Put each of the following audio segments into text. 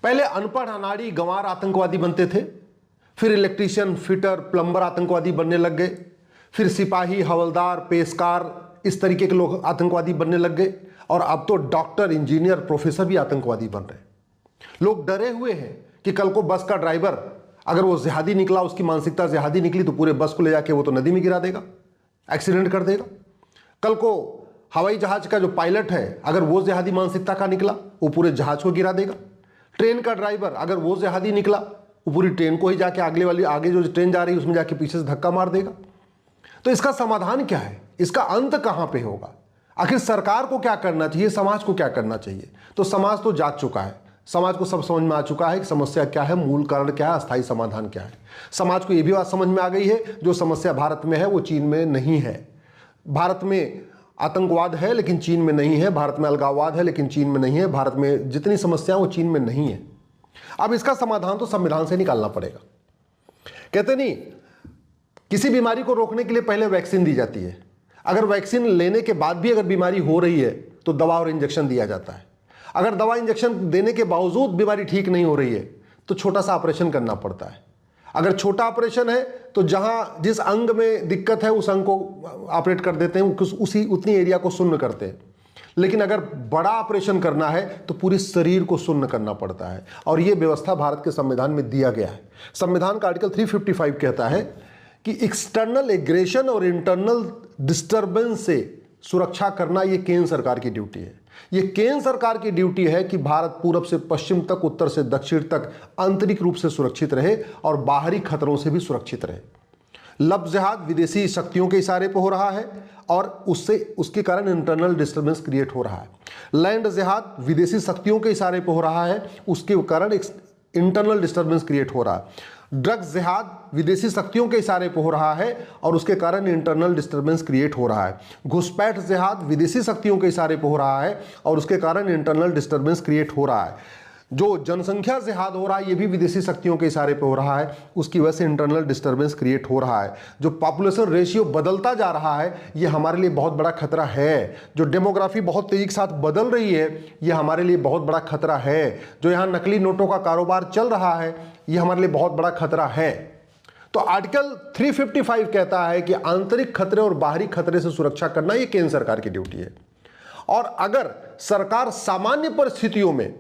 पहले अनपढ़ अनाड़ी गंवार आतंकवादी बनते थे, फिर इलेक्ट्रीशियन, फिटर, प्लम्बर आतंकवादी बनने लग गए, फिर सिपाही, हवलदार, पेशकार, इस तरीके के लोग आतंकवादी बनने लग गए, और अब तो डॉक्टर, इंजीनियर, प्रोफेसर भी आतंकवादी बन रहे हैं। लोग डरे हुए हैं कि कल को बस का ड्राइवर अगर वो जिहादी निकला, उसकी मानसिकता जिहादी निकली, तो पूरे बस को ले जाके वो तो नदी में गिरा देगा, एक्सीडेंट कर देगा। कल को हवाई जहाज का जो पायलट है, अगर वो जिहादी मानसिकता का निकला, वो पूरे जहाज को गिरा देगा। ट्रेन का ड्राइवर अगर वो जिहादी निकला, वो पूरी ट्रेन को ही जाके आगे जो ट्रेन जा रही है उसमें जाके पीछे से धक्का मार देगा। तो इसका समाधान क्या है? इसका अंत कहां पे होगा? आखिर सरकार को क्या करना चाहिए, समाज को क्या करना चाहिए? तो समाज तो जाग चुका है, समाज को सब समझ में आ चुका है कि समस्या क्या है, मूल कारण क्या है, अस्थायी समाधान क्या है। समाज को यह भी बात समझ में आ गई है, जो समस्या भारत में है वो चीन में नहीं है। भारत में आतंकवाद है लेकिन चीन में नहीं है, भारत में अलगाववाद है लेकिन चीन में नहीं है, भारत में जितनी समस्या वो चीन में नहीं है। अब इसका समाधान तो संविधान से निकालना पड़ेगा। कहते नहीं, किसी बीमारी को रोकने के लिए पहले वैक्सीन दी जाती है, अगर वैक्सीन लेने के बाद भी अगर बीमारी हो रही है तो दवा और इंजेक्शन दिया जाता है। अगर दवा इंजेक्शन देने के बावजूद बीमारी ठीक नहीं हो रही है तो छोटा सा ऑपरेशन करना पड़ता है। अगर छोटा ऑपरेशन है तो जिस अंग में दिक्कत है उस अंग को ऑपरेट कर देते हैं, उतनी एरिया को शून्य करते हैं। लेकिन अगर बड़ा ऑपरेशन करना है तो पूरे शरीर को शून्य करना पड़ता है, और यह व्यवस्था भारत के संविधान में दिया गया है। संविधान का आर्टिकल 355 कहता है कि एक्सटर्नल एग्रेशन और इंटरनल डिस्टर्बेंस से सुरक्षा करना यह केंद्र सरकार की ड्यूटी है। यह केंद्र सरकार की ड्यूटी है कि भारत पूरब से पश्चिम तक, उत्तर से दक्षिण तक आंतरिक रूप से सुरक्षित रहे और बाहरी खतरों से भी सुरक्षित रहे। लफ्ज़ जिहाद विदेशी शक्तियों के इशारे पर हो रहा है और उसके कारण इंटरनल डिस्टर्बेंस क्रिएट हो रहा है। लैंड जिहाद विदेशी शक्तियों के इशारे पर हो रहा है, उसके कारण इंटरनल डिस्टर्बेंस क्रिएट हो रहा है। ड्रग्स जिहाद विदेशी शक्तियों के इशारे पर हो रहा है और उसके कारण इंटरनल डिस्टर्बेंस क्रिएट हो रहा है। घुसपैठ जिहाद विदेशी शक्तियों के इशारे पर हो रहा है और उसके कारण इंटरनल डिस्टर्बेंस क्रिएट हो रहा है। जो जनसंख्या जिहाद हो रहा है ये भी विदेशी शक्तियों के इशारे पर हो रहा है, उसकी वजह से इंटरनल डिस्टर्बेंस क्रिएट हो रहा है। जो पॉपुलेशन रेशियो बदलता जा रहा है ये हमारे लिए बहुत बड़ा खतरा है। जो डेमोग्राफी बहुत तेजी के साथ बदल रही है ये हमारे लिए बहुत बड़ा खतरा है। जो यहाँ नकली नोटों का कारोबार चल रहा है ये हमारे लिए बहुत बड़ा खतरा है। तो आर्टिकल 355 कहता है कि आंतरिक खतरे और बाहरी खतरे से सुरक्षा करना ये केंद्र सरकार की ड्यूटी है। और अगर सरकार सामान्य परिस्थितियों में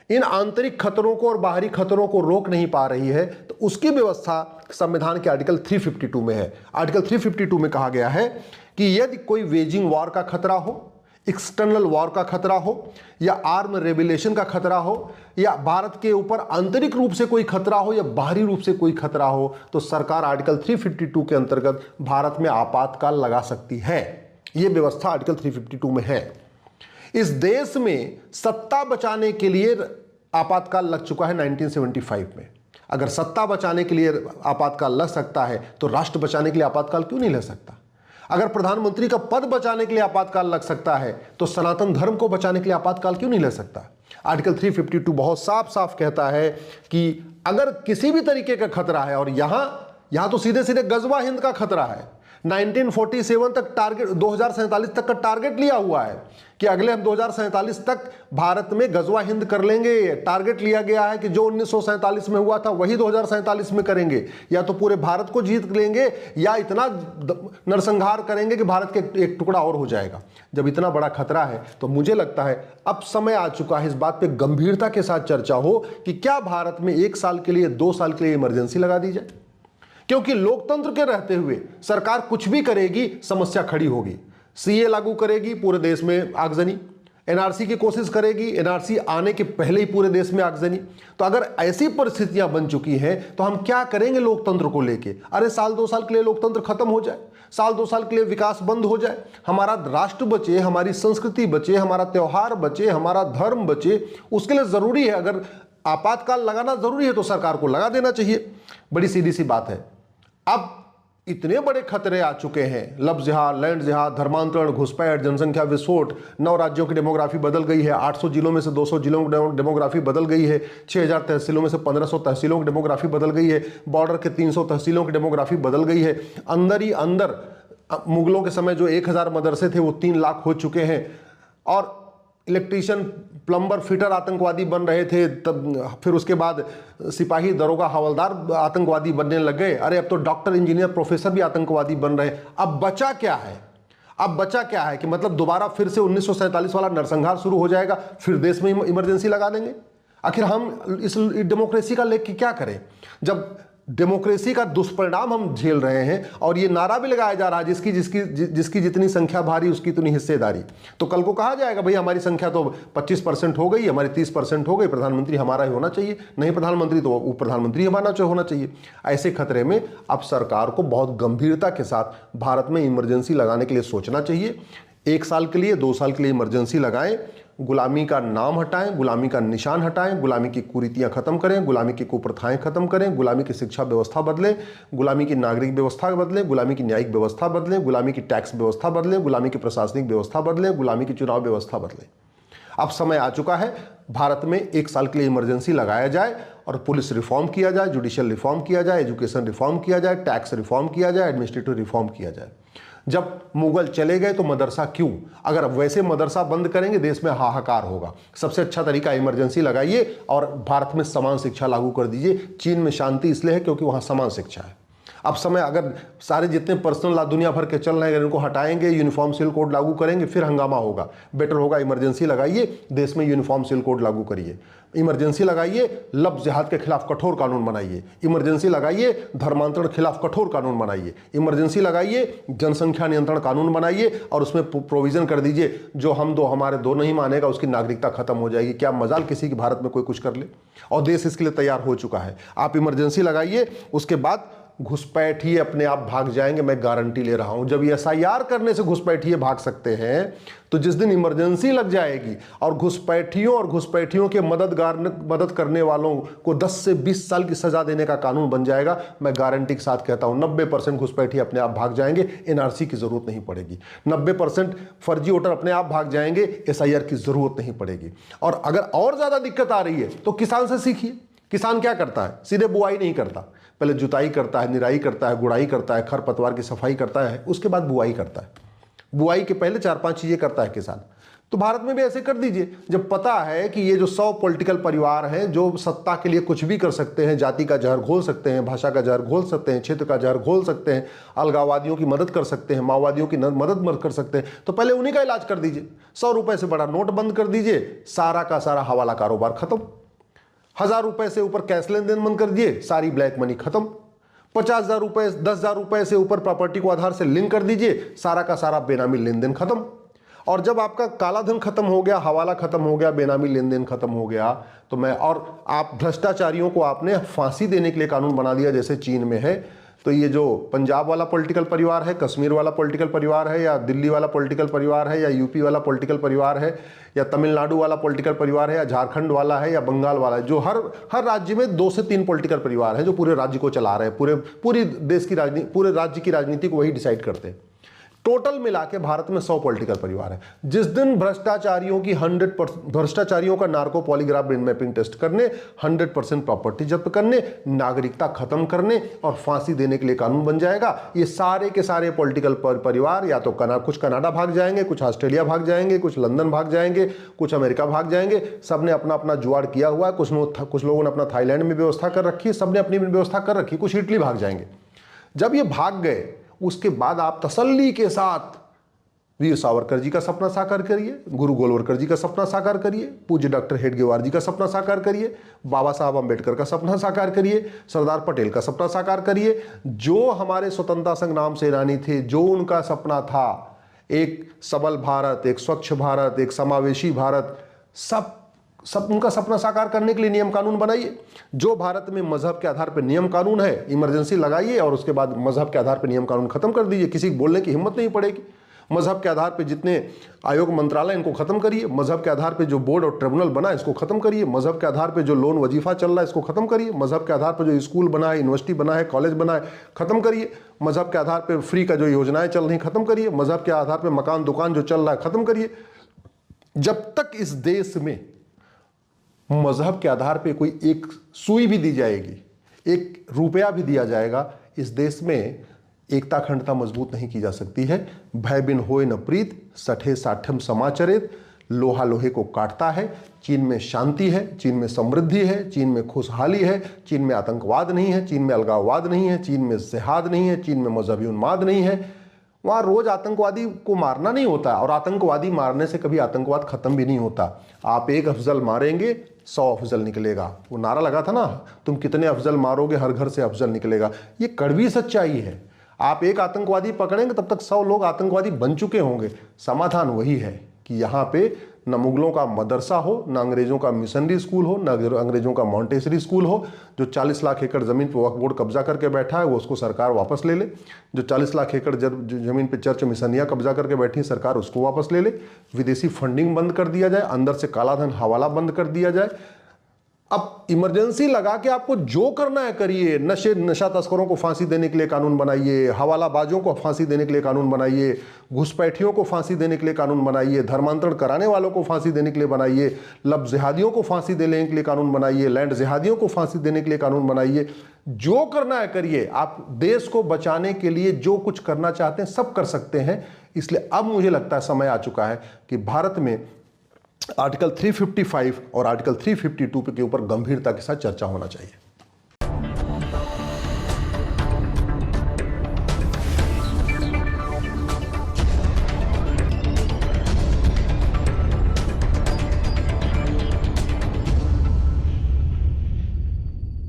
इन आंतरिक खतरों को और बाहरी खतरों को रोक नहीं पा रही है तो उसकी व्यवस्था संविधान के आर्टिकल 352 में है। आर्टिकल 352 में कहा गया है कि यदि कोई वेजिंग वॉर का खतरा हो, एक्सटर्नल वॉर का खतरा हो या आर्म रेबेलिएशन का खतरा हो या भारत के ऊपर आंतरिक रूप से कोई खतरा हो या बाहरी रूप से कोई खतरा हो तो सरकार आर्टिकल 352 के अंतर्गत भारत में आपातकाल लगा सकती है। यह व्यवस्था आर्टिकल 352 में है। इस देश में सत्ता बचाने के लिए आपातकाल लग चुका है 1975 में। अगर सत्ता बचाने के लिए आपातकाल लग सकता है तो राष्ट्र बचाने के लिए आपातकाल क्यों नहीं लग सकता? अगर प्रधानमंत्री का पद बचाने के लिए आपातकाल लग सकता है तो सनातन धर्म को बचाने के लिए आपातकाल क्यों नहीं लग सकता? आर्टिकल 352 बहुत साफ साफ कहता है कि अगर किसी भी तरीके का खतरा है, और यहां तो सीधे सीधे गजवा हिंद का खतरा है। 1947 तक टारगेट, 2047 तक का टारगेट लिया हुआ है कि अगले हम 2047 तक भारत में गजवा हिंद कर लेंगे। टारगेट लिया गया है कि जो 1947 में हुआ था वही 2047 में करेंगे, या तो पूरे भारत को जीत लेंगे या इतना नरसंहार करेंगे कि भारत के एक टुकड़ा और हो जाएगा। जब इतना बड़ा खतरा है तो मुझे लगता है अब समय आ चुका है इस बात पे गंभीरता के साथ चर्चा हो कि क्या भारत में 1 साल के लिए, 2 साल के लिए इमरजेंसी लगा दी जाए। क्योंकि लोकतंत्र के रहते हुए सरकार कुछ भी करेगी समस्या खड़ी होगी। सीए लागू करेगी, पूरे देश में आगजनी। एनआरसी की कोशिश करेगी, एनआरसी आने के पहले ही पूरे देश में आगजनी। तो अगर ऐसी परिस्थितियां बन चुकी हैं तो हम क्या करेंगे लोकतंत्र को लेके? अरे साल 2 साल के लिए लोकतंत्र खत्म हो जाए, साल 2 साल के लिए विकास बंद हो जाए, हमारा राष्ट्र बचे, हमारी संस्कृति बचे, हमारा त्योहार बचे, हमारा धर्म बचे। उसके लिए जरूरी है, अगर आपातकाल लगाना जरूरी है तो सरकार को लगा देना चाहिए। बड़ी सीधी सी बात है। अब इतने बड़े खतरे आ चुके हैं, लफ्ज़ जिहाद, लैंड जिहाद, धर्मांतरण, घुसपैठ, जनसंख्या विस्फोट, 9 राज्यों की डेमोग्राफी बदल गई है, 800 जिलों में से 200 जिलों की डेमोग्राफी बदल गई है, 6000 तहसीलों में से 1500 तहसीलों की डेमोग्राफी बदल गई है, बॉर्डर के 300 तहसीलों की डेमोग्राफी बदल गई है। अंदर ही अंदर मुगलों के समय जो 1000 मदरसे थे वो 3 लाख हो चुके हैं। और इलेक्ट्रीशियन, प्लम्बर, फिटर आतंकवादी बन रहे थे, तब फिर उसके बाद सिपाही, दरोगा, हवलदार आतंकवादी बनने लग गए। अरे अब तो डॉक्टर, इंजीनियर, प्रोफेसर भी आतंकवादी बन रहे हैं। अब बचा क्या है? अब बचा क्या है कि मतलब दोबारा फिर से 1947 वाला नरसंहार शुरू हो जाएगा, फिर देश में इमरजेंसी लगा देंगे। आखिर हम इस डेमोक्रेसी का लेख क्या करें जब डेमोक्रेसी का दुष्परिणाम हम झेल रहे हैं और ये नारा भी लगाया जा रहा है जिसकी जिसकी जिसकी जितनी संख्या भारी उसकी उतनी हिस्सेदारी। तो कल को कहा जाएगा भाई हमारी संख्या तो 25% हो गई, हमारी 30% हो गई, प्रधानमंत्री हमारा ही होना चाहिए, नहीं प्रधानमंत्री तो वो प्रधानमंत्री हमारा होना चाहिए। ऐसे खतरे में अब सरकार को बहुत गंभीरता के साथ भारत में इमरजेंसी लगाने के लिए सोचना चाहिए। 1 साल के लिए, 2 साल के लिए इमरजेंसी लगाएं, गुलामी का नाम हटाएं, गुलामी का निशान हटाएं, गुलामी की कुरीतियां खत्म करें, गुलामी की कुप्रथाएं खत्म करें, गुलामी की शिक्षा व्यवस्था बदलें, गुलामी की नागरिक व्यवस्था बदलें, गुलामी की न्यायिक व्यवस्था बदलें, गुलामी की टैक्स व्यवस्था बदलें, गुलामी की प्रशासनिक व्यवस्था बदलें, गुलामी की चुनाव व्यवस्था बदलें। अब समय आ चुका है भारत में 1 साल के लिए इमरजेंसी लगाया जाए और पुलिस रिफॉर्म किया जाए, जुडिशियल रिफॉर्म किया जाए, एजुकेशन रिफॉर्म किया जाए, टैक्स रिफॉर्म किया जाए, एडमिनिस्ट्रेटिव रिफॉर्म किया जाए। जब मुगल चले गए तो मदरसा क्यों? अगर वैसे मदरसा बंद करेंगे देश में हाहाकार होगा। सबसे अच्छा तरीका इमरजेंसी लगाइए और भारत में समान शिक्षा लागू कर दीजिए। चीन में शांति इसलिए है क्योंकि वहां समान शिक्षा है। अब समय, अगर सारे जितने पर्सनल लॉ दुनिया भर के चल रहे हैं अगर इनको हटाएंगे, यूनिफॉर्म सिविल कोड लागू करेंगे, फिर हंगामा होगा। बेटर होगा इमरजेंसी लगाइए, देश में यूनिफॉर्म सिविल कोड लागू करिए, इमरजेंसी लगाइए, लफ्ज़ जिहाद के खिलाफ कठोर कानून बनाइए, इमरजेंसी लगाइए, धर्मांतरण के खिलाफ कठोर कानून बनाइए, इमरजेंसी लगाइए, जनसंख्या नियंत्रण कानून बनाइए और उसमें प्रोविजन कर दीजिए जो हम दो हमारे दो नहीं मानेगा उसकी नागरिकता खत्म हो जाएगी। क्या मजाल किसी की भारत में कोई कुछ कर ले, और देश इसके लिए तैयार हो चुका है। आप इमरजेंसी लगाइए, उसके बाद घुसपैठिए अपने आप भाग जाएंगे, मैं गारंटी ले रहा हूं। जब ये SIR करने से घुसपैठिए भाग सकते हैं तो जिस दिन इमरजेंसी लग जाएगी और घुसपैठियों के मदद करने वालों को 10 से 20 साल की सजा देने का कानून बन जाएगा, मैं गारंटी के साथ कहता हूं 90% घुसपैठिए अपने आप भाग जाएंगे, NRC की जरूरत नहीं पड़ेगी। 90% फर्जी वोटर अपने आप भाग जाएंगे, SIR की जरूरत नहीं पड़ेगी। और अगर और ज्यादा दिक्कत आ रही है तो किसान से सीखिए। किसान क्या करता है? सीधे बुआई नहीं करता, पहले जुताई करता है, निराई करता है, गुड़ाई करता है, खरपतवार की सफाई करता है, उसके बाद बुआई करता है। बुआई के पहले 4-5 चीजें करता है किसान। तो भारत में भी ऐसे कर दीजिए। जब पता है कि ये जो 100 पॉलिटिकल परिवार हैं जो सत्ता के लिए कुछ भी कर सकते हैं, जाति का जहर घोल सकते हैं, भाषा का जहर घोल सकते हैं, क्षेत्र का जहर घोल सकते हैं, अलगाववादियों की मदद कर सकते हैं, माओवादियों की मदद कर सकते हैं, तो पहले उन्हीं का इलाज कर दीजिए। 100 रुपए से बड़ा नोट बंद कर दीजिए, सारा का सारा हवाला कारोबार खत्म। 1000 रुपए से ऊपर कैश लेन देन बंद कर दिए, सारी ब्लैक मनी खत्म। 50,000 रुपए, 10,000 रुपए से ऊपर प्रॉपर्टी को आधार से लिंक कर दीजिए, सारा का सारा बेनामी लेन देन खत्म। और जब आपका काला धन खत्म हो गया, हवाला खत्म हो गया, बेनामी लेन देन खत्म हो गया, तो मैं और आप भ्रष्टाचारियों को आपने फांसी देने के लिए कानून बना दिया जैसे चीन में है। तो ये जो पंजाब वाला पॉलिटिकल परिवार है, कश्मीर वाला पॉलिटिकल परिवार है, या दिल्ली वाला पॉलिटिकल परिवार है, या यूपी वाला पॉलिटिकल परिवार है, या तमिलनाडु वाला पॉलिटिकल परिवार है, या झारखंड वाला है, या बंगाल वाला है, जो हर राज्य में 2 से 3 पॉलिटिकल परिवार है जो पूरे राज्य को चला रहे हैं, पूरे राज्य की राजनीति को वही डिसाइड करते हैं। टोटल मिला के भारत में 100 पॉलिटिकल परिवार है। जिस दिन भ्रष्टाचारियों का narco polygraph brain mapping test करने, 100% प्रॉपर्टी जब्त करने, नागरिकता खत्म करने और फांसी देने के लिए कानून बन जाएगा, ये सारे के सारे पॉलिटिकल परिवार या तो कुछ कनाडा भाग जाएंगे, कुछ ऑस्ट्रेलिया भाग जाएंगे, कुछ लंदन भाग जाएंगे, कुछ अमेरिका भाग जाएंगे। सबने अपना अपना जुगाड़ किया हुआ है। कुछ लोगों ने अपना थाईलैंड में व्यवस्था कर रखी है, सबने अपनी व्यवस्था कर रखी है, कुछ इटली भाग जाएंगे। जब ये भाग गए उसके बाद आप तसल्ली के साथ वीर सावरकर जी का सपना साकार करिए, गुरु गोलवलकर जी का सपना साकार करिए, पूज्य डॉक्टर हेडगेवार जी का सपना साकार करिए, बाबा साहब अंबेडकर का सपना साकार करिए, सरदार पटेल का सपना साकार करिए। जो हमारे स्वतंत्रता संग्राम सेनानी थे, जो उनका सपना था एक सबल भारत, एक स्वच्छ भारत, एक समावेशी भारत, सब उनका सपना साकार करने के लिए नियम कानून बनाइए। जो भारत में मजहब के आधार पर नियम कानून है, इमरजेंसी लगाइए और उसके बाद मजहब के आधार पर नियम कानून खत्म कर दीजिए। किसी को बोलने की हिम्मत नहीं पड़ेगी। मजहब के आधार पर जितने आयोग, मंत्रालय, इनको खत्म करिए। मजहब के आधार पर जो बोर्ड और ट्रिब्यूनल बना इसको खत्म करिए। मजहब के आधार पर जो लोन वजीफा चल रहा है इसको खत्म करिए। मजहब के आधार पर जो स्कूल बना है, यूनिवर्सिटी बना है, कॉलेज बना है, खत्म करिए। मजहब के आधार पर फ्री का जो योजनाएं चल रही खत्म करिए। मजहब के आधार पर मकान दुकान जो चल रहा है खत्म करिए। जब तक इस देश में मजहब के आधार पे कोई एक सुई भी दी जाएगी, एक रुपया भी दिया जाएगा, इस देश में एकता अखंडता मजबूत नहीं की जा सकती है। भय बिन होए न प्रीत, सठे साठ्यम समाचरित, लोहा लोहे को काटता है। चीन में शांति है, चीन में समृद्धि है, चीन में खुशहाली है, चीन में आतंकवाद नहीं है, चीन में अलगाववाद नहीं है, चीन में जिहाद नहीं है, चीन में मजहबी उन्माद नहीं है। वहाँ रोज आतंकवादी को मारना नहीं होता, और आतंकवादी मारने से कभी आतंकवाद खत्म भी नहीं होता। आप एक अफजल मारेंगे 100 अफजल निकलेगा। वो नारा लगा था ना, तुम कितने अफजल मारोगे हर घर से अफजल निकलेगा। ये कड़वी सच्चाई है। आप एक आतंकवादी पकड़ेंगे तब तक 100 लोग आतंकवादी बन चुके होंगे। समाधान वही है कि यहाँ पे न मुगलों का मदरसा हो, न अंग्रेजों का मिशनरी स्कूल हो, न अंग्रेजों का मॉन्टेसरी स्कूल हो। जो 40 लाख एकड़ जमीन पर वक्फ बोर्ड कब्जा करके बैठा है वो उसको सरकार वापस ले ले। जो 40 लाख एकड़ जमीन पे चर्च मिशनिया कब्जा करके बैठी है सरकार उसको वापस ले ले। विदेशी फंडिंग बंद कर दिया जाए, अंदर से कालाधन हवाला बंद कर दिया जाए। अब इमरजेंसी लगा के आपको जो करना है करिए। नशा तस्करों को फांसी देने के लिए कानून बनाइए, हवालाबाजों को फांसी देने के लिए कानून बनाइए, घुसपैठियों को फांसी देने के लिए कानून बनाइए, धर्मांतरण कराने वालों को फांसी देने के लिए बनाइए, लब जिहादियों को फांसी देने के लिए कानून बनाइए, लैंड जिहादियों को फांसी देने के लिए कानून बनाइए। जो करना है करिए। आप देश को बचाने के लिए जो कुछ करना चाहते हैं सब कर सकते हैं। इसलिए अब मुझे लगता है समय आ चुका है कि भारत में आर्टिकल 355 और आर्टिकल 352 के ऊपर गंभीरता के साथ चर्चा होना चाहिए।